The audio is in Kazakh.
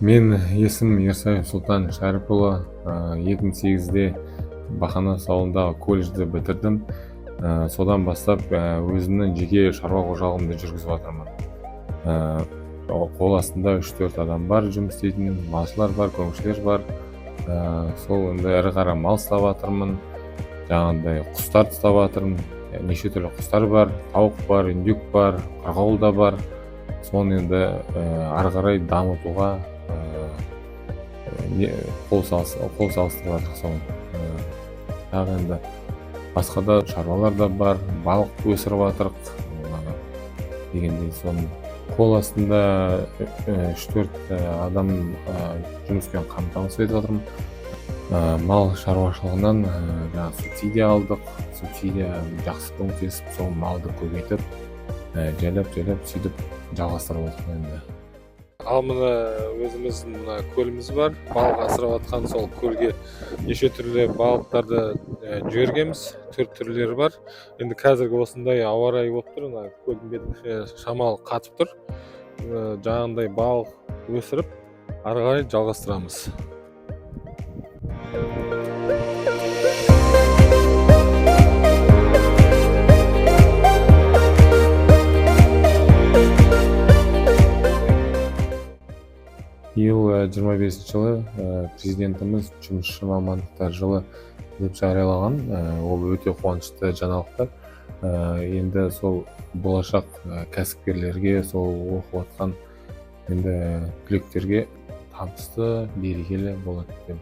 Мен есімім Ерсаев Сұлтан Шәріпұлы. 2008-де Бақанас ауылындағы колледжді бітірдім. Содан бастап өзімнің жеке шаруа қожалығымды жүргізіп жатырмын. Қол астында 3-4 адам бар, жұмыс істейтін, малшылар бар, көңілшілер бар. Сол енді ірі қара мал ұстап жатырмын. Жаңағыдай құстар ұстап жатырмын. Неше түрлі құстар бар, тауық бар, үндік бар, қырғауыл да бар. Соны енді ары қарай дамытуға қол салыстырып жатырмық. Соны тағы енді басқа да шаруалар да бар, балық өсіріп жатырмық дегендей. Соны қол астында 3-4 адам жұмыспен қамтамасыз етіп жатырмын. Мал шаруашылығынан субсидия алдық. Субсидия жақсы көмектесіп, сол малды көбейтіп, жайлап сөйтіп жалғастырып отырмын енді. Ал мына өзіміздің мына көліміз бар. Балық асырап жатқан сол көлге неше түрлі балықтарды жібергенбіз. Түрлері бар. Енді қазіргі осындай ауа райы болып тұр, мына көлдің беті шамалы қатып тұр. Жаңағындай балық өсіріп, ары қарай жалғастырамыз. Биыл 25 жылы президентіміз жұмысшы мамандықтар жылы деп жариялаған. Ол өте қуанышты жаңалықтар. Енді сол болашақ кәсіпкерлерге, сол оқып жатқан енді түлектерге табысты, берекелі болады деп